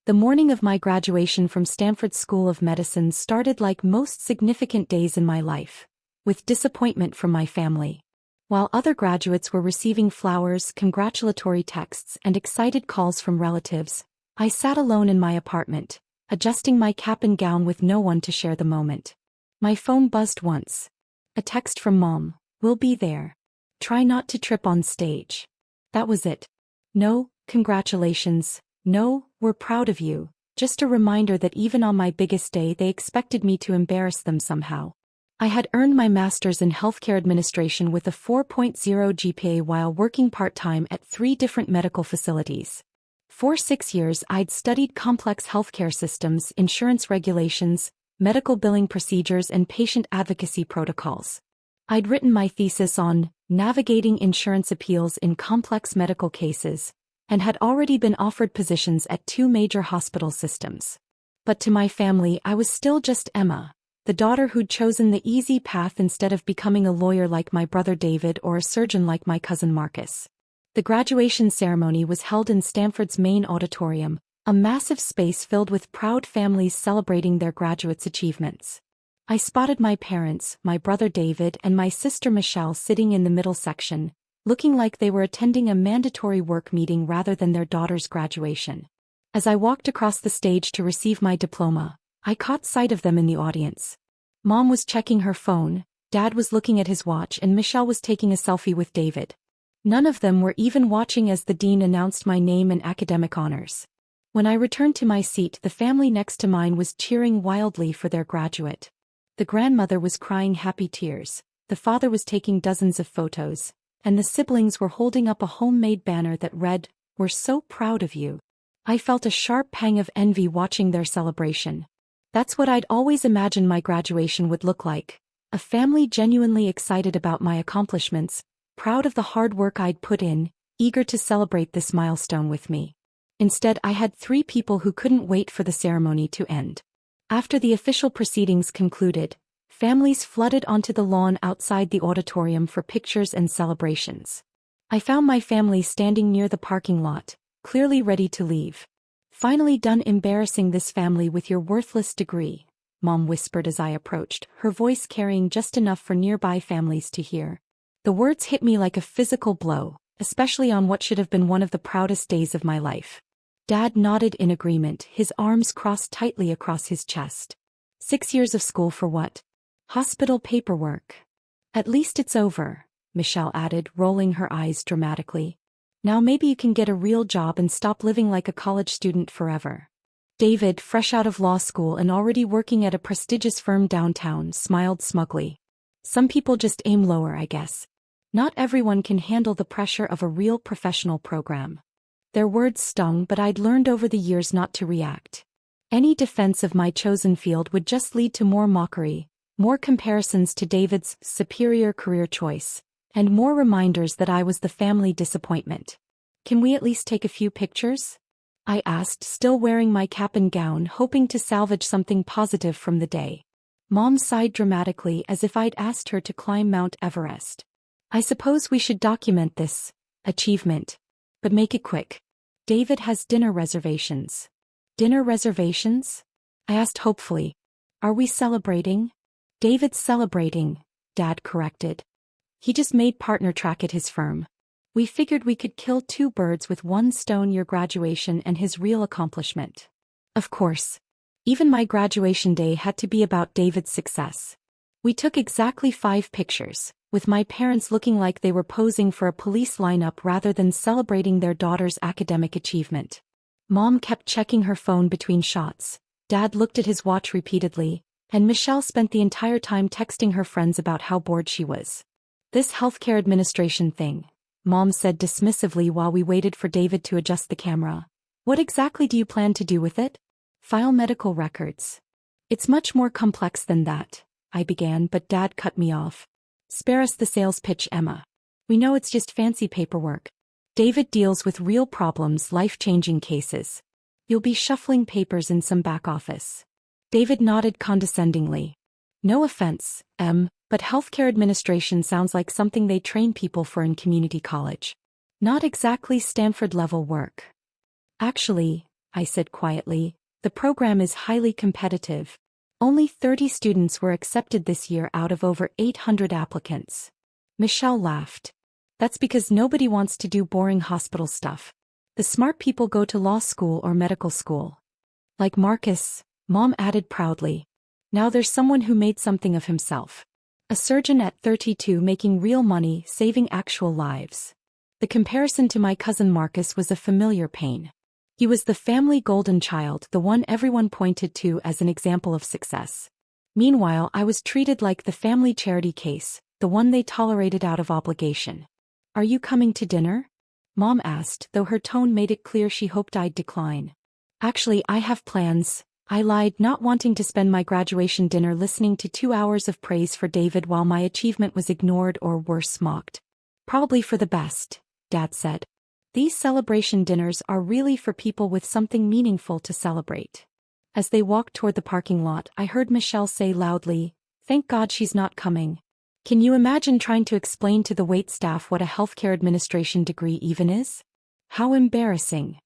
The morning of my graduation from Stanford School of Medicine started like most significant days in my life, with disappointment from my family. While other graduates were receiving flowers, congratulatory texts, and excited calls from relatives, I sat alone in my apartment, adjusting my cap and gown with no one to share the moment. My phone buzzed once. A text from Mom, "We'll be there. Try not to trip on stage." That was it. No, congratulations. No, we're proud of you. Just a reminder that even on my biggest day they expected me to embarrass them somehow. I had earned my master's in healthcare administration with a 4.0 GPA while working part-time at 3 different medical facilities. For 6 years I'd studied complex healthcare systems, insurance regulations, medical billing procedures and patient advocacy protocols. I'd written my thesis on navigating insurance appeals in complex medical cases, and had already been offered positions at 2 major hospital systems. But to my family I was still just Emma, the daughter who'd chosen the easy path instead of becoming a lawyer like my brother David or a surgeon like my cousin Marcus. The graduation ceremony was held in Stanford's main auditorium, a massive space filled with proud families celebrating their graduates' achievements. I spotted my parents, my brother David and my sister Michelle sitting in the middle section, looking like they were attending a mandatory work meeting rather than their daughter's graduation. As I walked across the stage to receive my diploma, I caught sight of them in the audience. Mom was checking her phone, Dad was looking at his watch and Michelle was taking a selfie with David. None of them were even watching as the dean announced my name and academic honors. When I returned to my seat, the family next to mine was cheering wildly for their graduate. The grandmother was crying happy tears, the father was taking dozens of photos, and the siblings were holding up a homemade banner that read, "We're so proud of you." I felt a sharp pang of envy watching their celebration. That's what I'd always imagined my graduation would look like, a family genuinely excited about my accomplishments, proud of the hard work I'd put in, eager to celebrate this milestone with me. Instead, I had 3 people who couldn't wait for the ceremony to end. After the official proceedings concluded, families flooded onto the lawn outside the auditorium for pictures and celebrations. I found my family standing near the parking lot, clearly ready to leave. "Finally done embarrassing this family with your worthless degree," Mom whispered as I approached, her voice carrying just enough for nearby families to hear. The words hit me like a physical blow, especially on what should have been one of the proudest days of my life. Dad nodded in agreement, his arms crossed tightly across his chest. 6 years of school for what? Hospital paperwork. "At least it's over," Michelle added, rolling her eyes dramatically. "Now maybe you can get a real job and stop living like a college student forever." David, fresh out of law school and already working at a prestigious firm downtown, smiled smugly. "Some people just aim lower, I guess. Not everyone can handle the pressure of a real professional program." Their words stung, but I'd learned over the years not to react. Any defense of my chosen field would just lead to more mockery, more comparisons to David's superior career choice, and more reminders that I was the family disappointment. "Can we at least take a few pictures?" I asked, still wearing my cap and gown, hoping to salvage something positive from the day. Mom sighed dramatically as if I'd asked her to climb Mount Everest. "I suppose we should document this achievement. But make it quick. David has dinner reservations." "Dinner reservations?" I asked hopefully. "Are we celebrating?" "David's celebrating," Dad corrected. "He just made partner track at his firm. We figured we could kill 2 birds with 1 stone, your graduation and his real accomplishment." Of course. Even my graduation day had to be about David's success. We took exactly 5 pictures, with my parents looking like they were posing for a police lineup rather than celebrating their daughter's academic achievement. Mom kept checking her phone between shots, Dad looked at his watch repeatedly, and Michelle spent the entire time texting her friends about how bored she was. "This healthcare administration thing," Mom said dismissively while we waited for David to adjust the camera. "What exactly do you plan to do with it?" "File medical records." "It's much more complex than that," I began, but Dad cut me off. "Spare us the sales pitch, Emma. We know it's just fancy paperwork. David deals with real problems, life-changing cases. You'll be shuffling papers in some back office." David nodded condescendingly. "No offense, but healthcare administration sounds like something they train people for in community college. Not exactly Stanford-level work." "Actually, I said quietly. The program is highly competitive. Only 30 students were accepted this year out of over 800 applicants. Michelle laughed. That's because nobody wants to do boring hospital stuff. The smart people go to law school or medical school. Like Marcus, Mom added proudly. Now there's someone who made something of himself. A surgeon at 32 making real money, saving actual lives. The comparison to my cousin Marcus was a familiar pain. He was the family golden child, the one everyone pointed to as an example of success. Meanwhile, I was treated like the family charity case, the one they tolerated out of obligation. Are you coming to dinner? Mom asked, though her tone made it clear she hoped I'd decline. Actually, I have plans, I lied, not wanting to spend my graduation dinner listening to 2 hours of praise for David while my achievement was ignored or worse, mocked. Probably for the best, Dad said. These celebration dinners are really for people with something meaningful to celebrate. As they walked toward the parking lot, I heard Michelle say loudly, "Thank God she's not coming." Can you imagine trying to explain to the waitstaff what a healthcare administration degree even is? How embarrassing.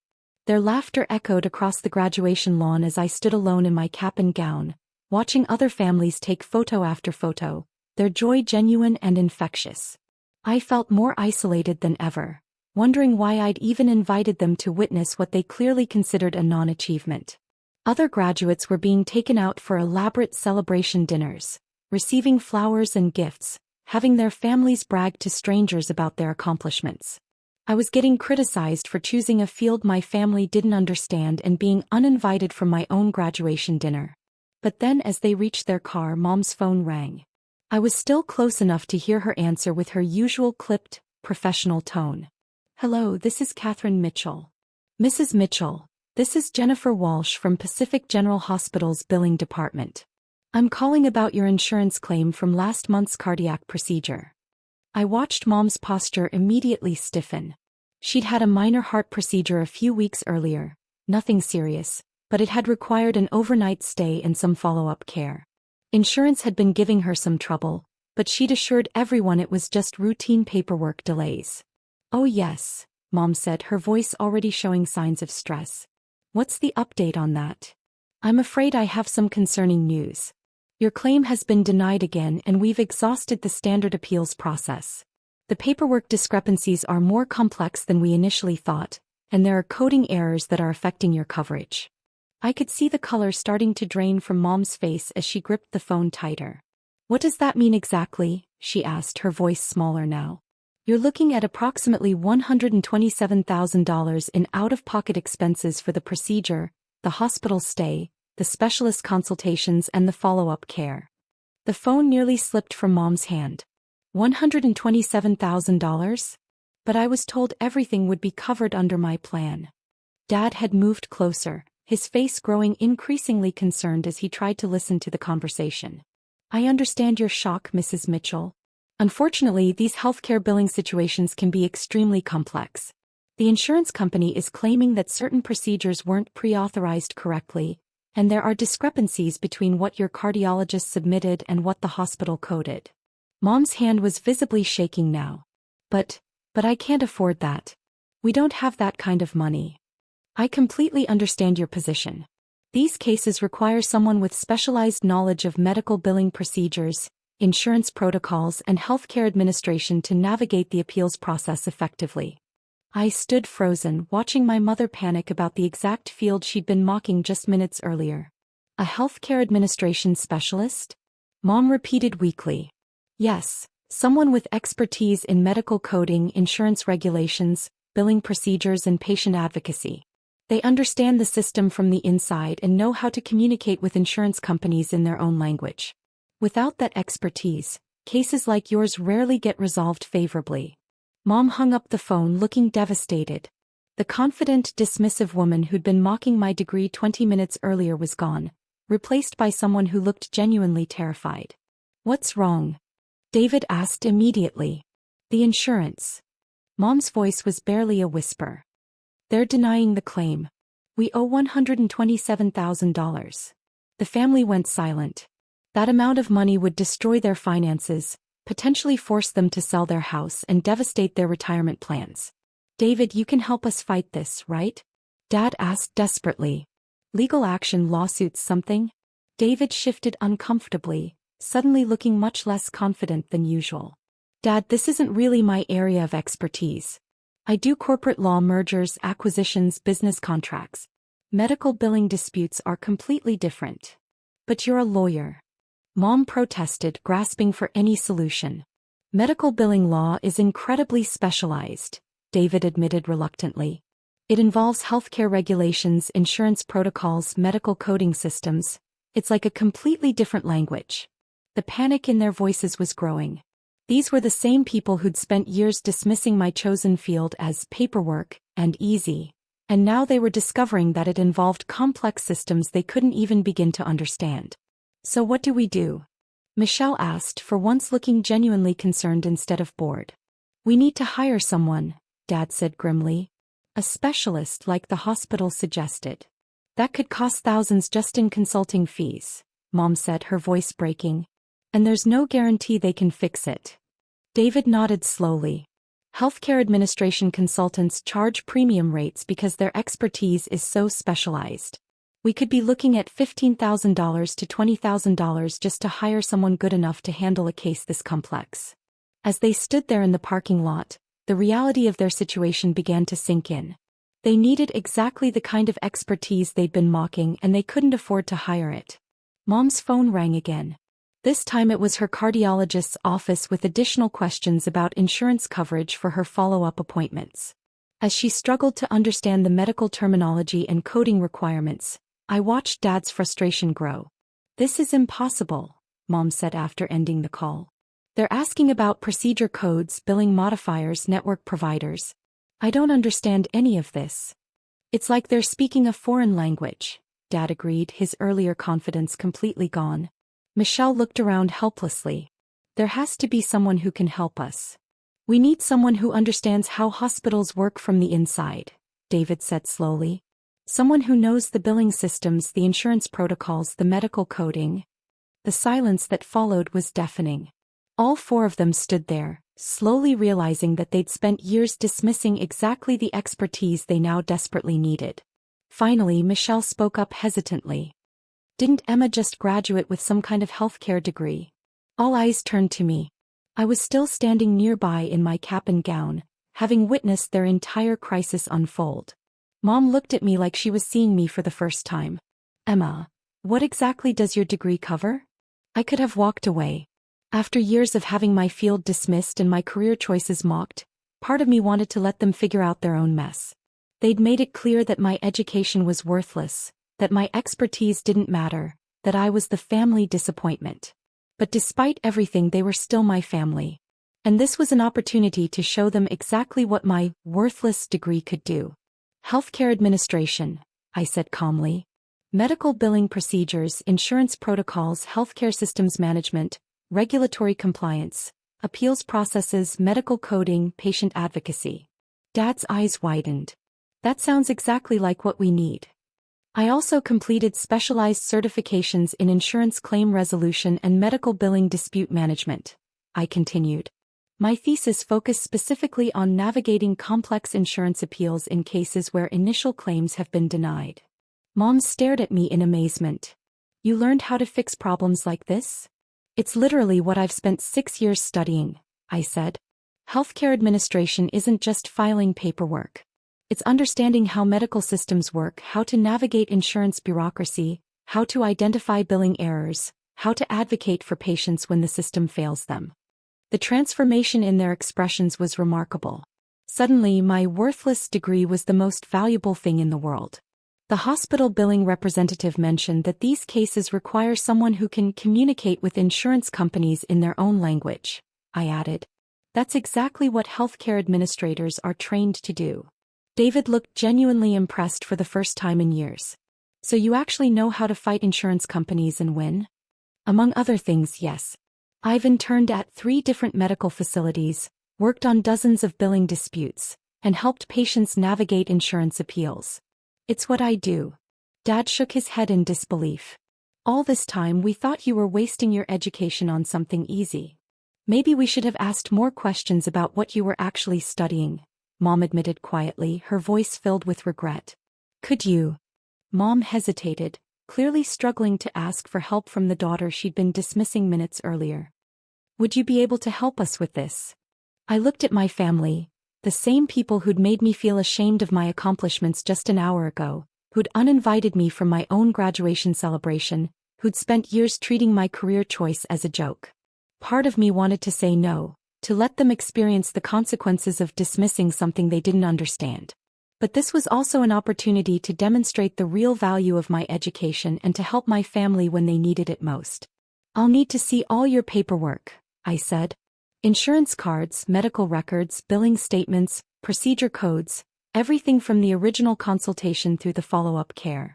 Their laughter echoed across the graduation lawn as I stood alone in my cap and gown, watching other families take photo after photo, their joy genuine and infectious. I felt more isolated than ever, wondering why I'd even invited them to witness what they clearly considered a non-achievement. Other graduates were being taken out for elaborate celebration dinners, receiving flowers and gifts, having their families brag to strangers about their accomplishments. I was getting criticized for choosing a field my family didn't understand and being uninvited from my own graduation dinner. But then as they reached their car, Mom's phone rang. I was still close enough to hear her answer with her usual clipped, professional tone. "Hello, this is Catherine Mitchell." "Mrs. Mitchell, this is Jennifer Walsh from Pacific General Hospital's billing department. I'm calling about your insurance claim from last month's cardiac procedure." I watched Mom's posture immediately stiffen. She'd had a minor heart procedure a few weeks earlier, nothing serious, but it had required an overnight stay and some follow-up care. Insurance had been giving her some trouble, but she'd assured everyone it was just routine paperwork delays. "Oh yes," Mom said, her voice already showing signs of stress. "What's the update on that?" "I'm afraid I have some concerning news. Your claim has been denied again and we've exhausted the standard appeals process. The paperwork discrepancies are more complex than we initially thought, and there are coding errors that are affecting your coverage." I could see the color starting to drain from Mom's face as she gripped the phone tighter. "What does that mean exactly?" she asked, her voice smaller now. "You're looking at approximately $127,000 in out-of-pocket expenses for the procedure, the hospital stay, the specialist consultations and the follow-up care." The phone nearly slipped from Mom's hand. $127,000? But I was told everything would be covered under my plan. Dad had moved closer, his face growing increasingly concerned as he tried to listen to the conversation. "I understand your shock, Mrs. Mitchell. Unfortunately, these healthcare billing situations can be extremely complex. The insurance company is claiming that certain procedures weren't pre-authorized correctly, and there are discrepancies between what your cardiologist submitted and what the hospital coded." Mom's hand was visibly shaking now. But I can't afford that. We don't have that kind of money." "I completely understand your position. These cases require someone with specialized knowledge of medical billing procedures, insurance protocols and healthcare administration to navigate the appeals process effectively." I stood frozen, watching my mother panic about the exact field she'd been mocking just minutes earlier. "A healthcare administration specialist?" Mom repeated weakly. "Yes, someone with expertise in medical coding, insurance regulations, billing procedures and patient advocacy. They understand the system from the inside and know how to communicate with insurance companies in their own language. Without that expertise, cases like yours rarely get resolved favorably." Mom hung up the phone looking devastated. The confident, dismissive woman who'd been mocking my degree 20 minutes earlier was gone, replaced by someone who looked genuinely terrified. "What's wrong?" David asked immediately. "The insurance." Mom's voice was barely a whisper. "They're denying the claim. We owe $127,000. The family went silent. That amount of money would destroy their finances, potentially force them to sell their house and devastate their retirement plans. David, you can help us fight this, right? Dad asked desperately. Legal action, lawsuits, something? David shifted uncomfortably, suddenly looking much less confident than usual. Dad, this isn't really my area of expertise. I do corporate law, mergers, acquisitions, business contracts. Medical billing disputes are completely different. But you're a lawyer. Mom protested, grasping for any solution. Medical billing law is incredibly specialized, David admitted reluctantly. It involves healthcare regulations, insurance protocols, medical coding systems. It's like a completely different language. The panic in their voices was growing. These were the same people who'd spent years dismissing my chosen field as paperwork and easy, and now they were discovering that it involved complex systems they couldn't even begin to understand. So what do we do? Michelle asked, for once looking genuinely concerned instead of bored. We need to hire someone, Dad said grimly. A specialist like the hospital suggested. That could cost thousands just in consulting fees, Mom said, her voice breaking. And there's no guarantee they can fix it. David nodded slowly. Healthcare administration consultants charge premium rates because their expertise is so specialized. We could be looking at $15,000 to $20,000 just to hire someone good enough to handle a case this complex. As they stood there in the parking lot, the reality of their situation began to sink in. They needed exactly the kind of expertise they'd been mocking, and they couldn't afford to hire it. Mom's phone rang again. This time it was her cardiologist's office with additional questions about insurance coverage for her follow-up appointments. As she struggled to understand the medical terminology and coding requirements, I watched Dad's frustration grow. This is impossible, Mom said after ending the call. They're asking about procedure codes, billing modifiers, network providers. I don't understand any of this. It's like they're speaking a foreign language, Dad agreed, his earlier confidence completely gone. Michelle looked around helplessly. There has to be someone who can help us. We need someone who understands how hospitals work from the inside, David said slowly. Someone who knows the billing systems, the insurance protocols, the medical coding. The silence that followed was deafening. All four of them stood there, slowly realizing that they'd spent years dismissing exactly the expertise they now desperately needed. Finally, Michelle spoke up hesitantly. Didn't Emma just graduate with some kind of healthcare degree? All eyes turned to me. I was still standing nearby in my cap and gown, having witnessed their entire crisis unfold. Mom looked at me like she was seeing me for the first time. Emma, what exactly does your degree cover? I could have walked away. After years of having my field dismissed and my career choices mocked, part of me wanted to let them figure out their own mess. They'd made it clear that my education was worthless, that my expertise didn't matter, that I was the family disappointment. But despite everything, they were still my family. And this was an opportunity to show them exactly what my worthless degree could do. Healthcare administration, I said calmly. Medical billing procedures, insurance protocols, healthcare systems management, regulatory compliance, appeals processes, medical coding, patient advocacy. Dad's eyes widened. That sounds exactly like what we need. I also completed specialized certifications in insurance claim resolution and medical billing dispute management, I continued. My thesis focused specifically on navigating complex insurance appeals in cases where initial claims have been denied. Mom stared at me in amazement. You learned how to fix problems like this? It's literally what I've spent 6 years studying, I said. Healthcare administration isn't just filing paperwork. It's understanding how medical systems work, how to navigate insurance bureaucracy, how to identify billing errors, how to advocate for patients when the system fails them. The transformation in their expressions was remarkable. Suddenly, my worthless degree was the most valuable thing in the world. The hospital billing representative mentioned that these cases require someone who can communicate with insurance companies in their own language, I added. That's exactly what healthcare administrators are trained to do. David looked genuinely impressed for the first time in years. So you actually know how to fight insurance companies and win? Among other things, yes. I've interned at 3 different medical facilities, worked on dozens of billing disputes, and helped patients navigate insurance appeals. It's what I do. Dad shook his head in disbelief. All this time we thought you were wasting your education on something easy. Maybe we should have asked more questions about what you were actually studying, Mom admitted quietly, her voice filled with regret. Could you? Mom hesitated, clearly struggling to ask for help from the daughter she'd been dismissing minutes earlier. Would you be able to help us with this? I looked at my family, the same people who'd made me feel ashamed of my accomplishments just an hour ago, who'd uninvited me from my own graduation celebration, who'd spent years treating my career choice as a joke. Part of me wanted to say no, to let them experience the consequences of dismissing something they didn't understand. But this was also an opportunity to demonstrate the real value of my education and to help my family when they needed it most. I'll need to see all your paperwork, I said. Insurance cards, medical records, billing statements, procedure codes, everything from the original consultation through the follow-up care.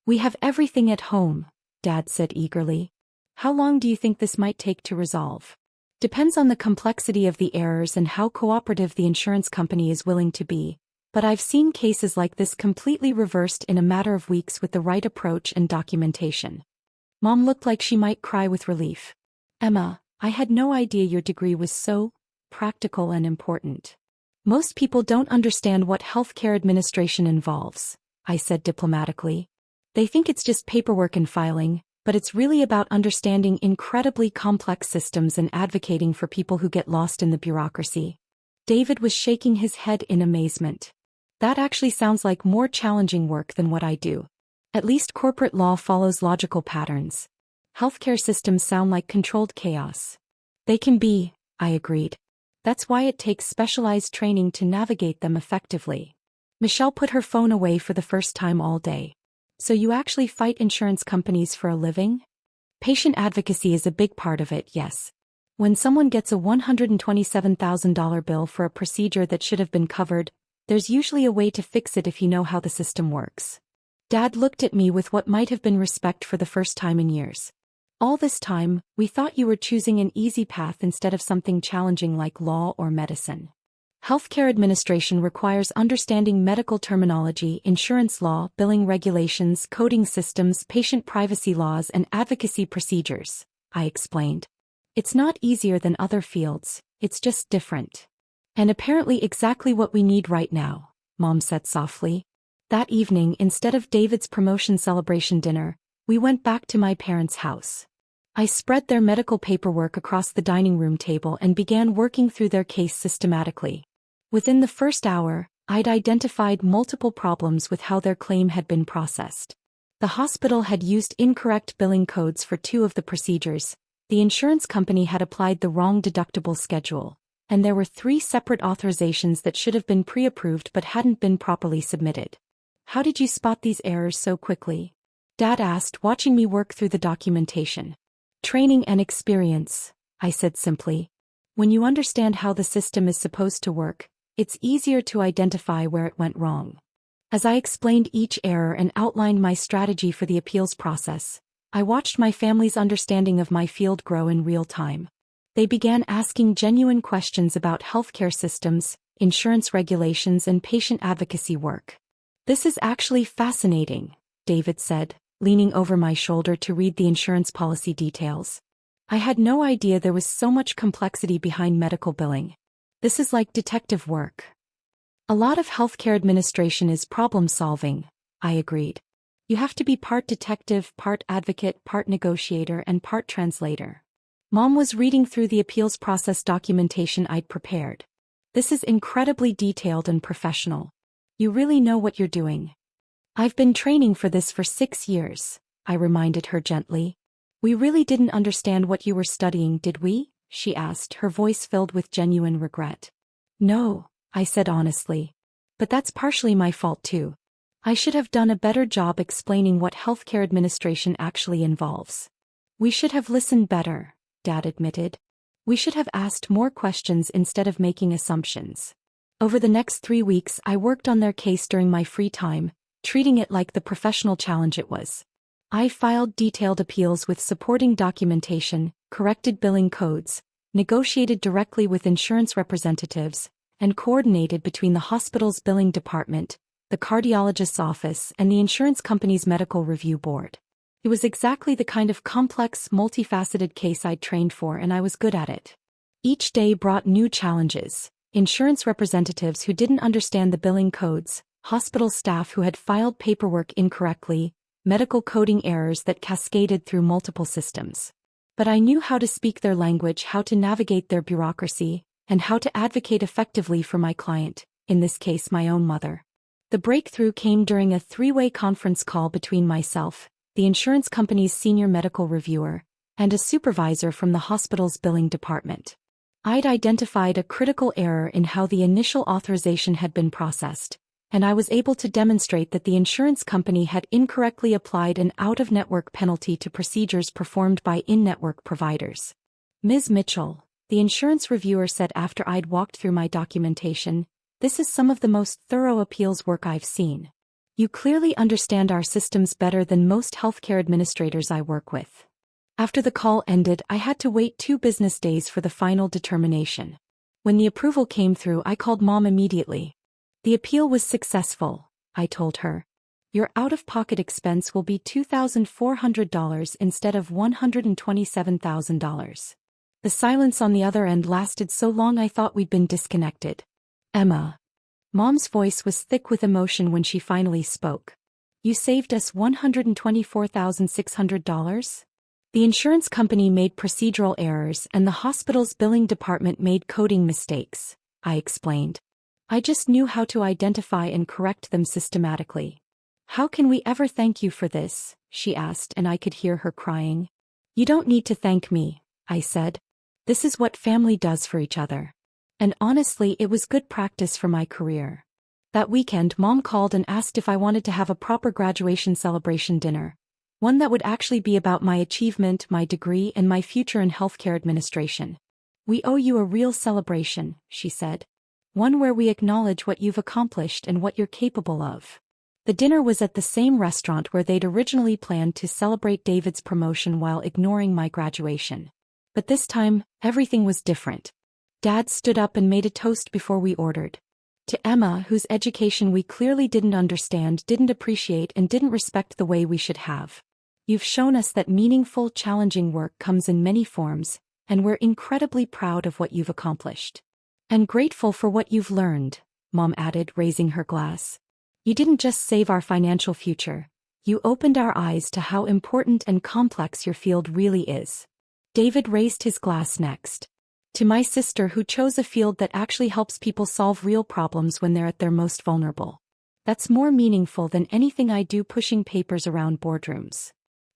We have everything at home, Dad said eagerly. How long do you think this might take to resolve? Depends on the complexity of the errors and how cooperative the insurance company is willing to be, but I've seen cases like this completely reversed in a matter of weeks with the right approach and documentation. Mom looked like she might cry with relief. Emma, I had no idea your degree was so practical and important. Most people don't understand what healthcare administration involves, I said diplomatically. They think it's just paperwork and filing, but it's really about understanding incredibly complex systems and advocating for people who get lost in the bureaucracy. David was shaking his head in amazement. That actually sounds like more challenging work than what I do. At least corporate law follows logical patterns. Healthcare systems sound like controlled chaos. They can be, I agreed. That's why it takes specialized training to navigate them effectively. Michelle put her phone away for the first time all day. So you actually fight insurance companies for a living? Patient advocacy is a big part of it, yes. When someone gets a $127,000 bill for a procedure that should have been covered, there's usually a way to fix it if you know how the system works. Dad looked at me with what might have been respect for the first time in years. All this time, we thought you were choosing an easy path instead of something challenging like law or medicine. Healthcare administration requires understanding medical terminology, insurance law, billing regulations, coding systems, patient privacy laws, and advocacy procedures, I explained. It's not easier than other fields, it's just different. And apparently exactly what we need right now, Mom said softly. That evening, instead of David's promotion celebration dinner, we went back to my parents' house. I spread their medical paperwork across the dining room table and began working through their case systematically. Within the first hour, I'd identified multiple problems with how their claim had been processed. The hospital had used incorrect billing codes for 2 of the procedures, the insurance company had applied the wrong deductible schedule, and there were 3 separate authorizations that should have been pre-approved but hadn't been properly submitted. How did you spot these errors so quickly? Dad asked, watching me work through the documentation. Training and experience, I said simply. When you understand how the system is supposed to work, it's easier to identify where it went wrong. As I explained each error and outlined my strategy for the appeals process, I watched my family's understanding of my field grow in real time. They began asking genuine questions about healthcare systems, insurance regulations, and patient advocacy work. This is actually fascinating, David said, leaning over my shoulder to read the insurance policy details. I had no idea there was so much complexity behind medical billing. This is like detective work. A lot of healthcare administration is problem-solving, I agreed. You have to be part detective, part advocate, part negotiator, and part translator. Mom was reading through the appeals process documentation I'd prepared. This is incredibly detailed and professional. You really know what you're doing. I've been training for this for 6 years, I reminded her gently. We really didn't understand what you were studying, did we? She asked, her voice filled with genuine regret. No, I said honestly. But that's partially my fault too. I should have done a better job explaining what healthcare administration actually involves. We should have listened better, Dad admitted. We should have asked more questions instead of making assumptions. Over the next 3 weeks, I worked on their case during my free time, treating it like the professional challenge it was. I filed detailed appeals with supporting documentation, corrected billing codes, negotiated directly with insurance representatives, and coordinated between the hospital's billing department, the cardiologist's office, and the insurance company's medical review board. It was exactly the kind of complex, multifaceted case I'd trained for, and I was good at it. Each day brought new challenges: insurance representatives who didn't understand the billing codes, hospital staff who had filed paperwork incorrectly, medical coding errors that cascaded through multiple systems. But I knew how to speak their language, how to navigate their bureaucracy, and how to advocate effectively for my client, in this case my own mother. The breakthrough came during a three-way conference call between myself, the insurance company's senior medical reviewer, and a supervisor from the hospital's billing department. I'd identified a critical error in how the initial authorization had been processed, and I was able to demonstrate that the insurance company had incorrectly applied an out-of-network penalty to procedures performed by in-network providers. Ms. Mitchell, the insurance reviewer said after I'd walked through my documentation, "This is some of the most thorough appeals work I've seen. You clearly understand our systems better than most healthcare administrators I work with." After the call ended, I had to wait 2 business days for the final determination. When the approval came through, I called Mom immediately. "The appeal was successful," I told her. "Your out-of-pocket expense will be $2,400 instead of $127,000. The silence on the other end lasted so long I thought we'd been disconnected. "Emma." Mom's voice was thick with emotion when she finally spoke. "You saved us $124,600? The insurance company made procedural errors and the hospital's billing department made coding mistakes," I explained. "I just knew how to identify and correct them systematically." "How can we ever thank you for this?" she asked, and I could hear her crying. "You don't need to thank me," I said. "This is what family does for each other." And honestly, it was good practice for my career. That weekend, Mom called and asked if I wanted to have a proper graduation celebration dinner, one that would actually be about my achievement, my degree, and my future in healthcare administration. "We owe you a real celebration," she said. "One where we acknowledge what you've accomplished and what you're capable of." The dinner was at the same restaurant where they'd originally planned to celebrate David's promotion while ignoring my graduation. But this time, everything was different. Dad stood up and made a toast before we ordered. "To Emma, whose education we clearly didn't understand, didn't appreciate, and didn't respect the way we should have. You've shown us that meaningful, challenging work comes in many forms, and we're incredibly proud of what you've accomplished. And grateful for what you've learned," Mom added, raising her glass. "You didn't just save our financial future. You opened our eyes to how important and complex your field really is." David raised his glass next. "To my sister, who chose a field that actually helps people solve real problems when they're at their most vulnerable. That's more meaningful than anything I do pushing papers around boardrooms."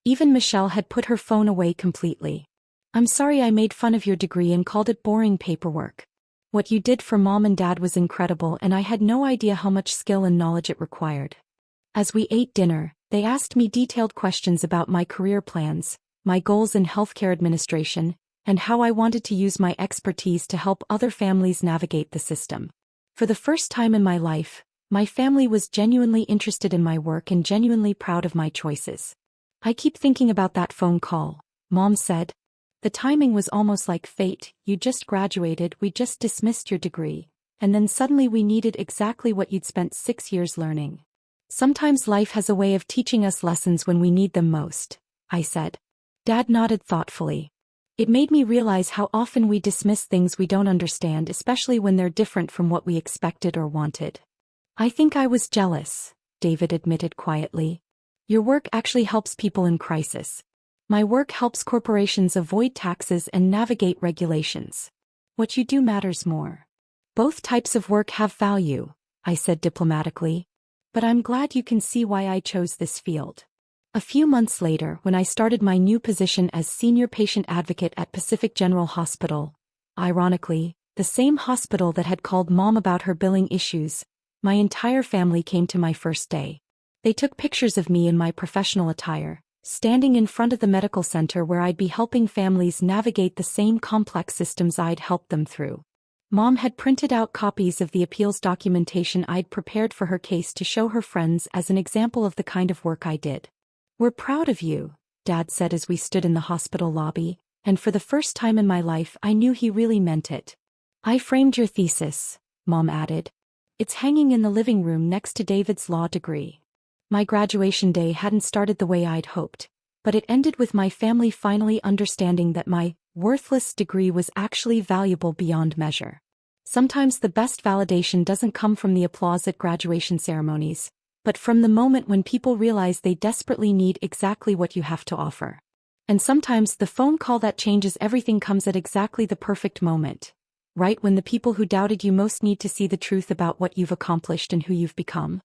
Even Michelle had put her phone away completely. "I'm sorry I made fun of your degree and called it boring paperwork. What you did for Mom and Dad was incredible, and I had no idea how much skill and knowledge it required." As we ate dinner, they asked me detailed questions about my career plans, my goals in healthcare administration, and how I wanted to use my expertise to help other families navigate the system. For the first time in my life, my family was genuinely interested in my work and genuinely proud of my choices. "I keep thinking about that phone call," Mom said. "The timing was almost like fate. You just graduated, we just dismissed your degree, and then suddenly we needed exactly what you'd spent 6 years learning. Sometimes life has a way of teaching us lessons when we need them most," I said. Dad nodded thoughtfully. "It made me realize how often we dismiss things we don't understand, especially when they're different from what we expected or wanted." "I think I was jealous," David admitted quietly. "Your work actually helps people in crisis. My work helps corporations avoid taxes and navigate regulations. What you do matters more." "Both types of work have value," I said diplomatically. "But I'm glad you can see why I chose this field." A few months later, when I started my new position as senior patient advocate at Pacific General Hospital, ironically, the same hospital that had called Mom about her billing issues, my entire family came to my first day. They took pictures of me in my professional attire, standing in front of the medical center where I'd be helping families navigate the same complex systems I'd helped them through. Mom had printed out copies of the appeals documentation I'd prepared for her case to show her friends as an example of the kind of work I did. "We're proud of you," Dad said as we stood in the hospital lobby, and for the first time in my life I knew he really meant it. "I framed your thesis," Mom added. "It's hanging in the living room next to David's law degree." My graduation day hadn't started the way I'd hoped, but it ended with my family finally understanding that my worthless degree was actually valuable beyond measure. Sometimes the best validation doesn't come from the applause at graduation ceremonies, but from the moment when people realize they desperately need exactly what you have to offer. And sometimes the phone call that changes everything comes at exactly the perfect moment, right when the people who doubted you most need to see the truth about what you've accomplished and who you've become.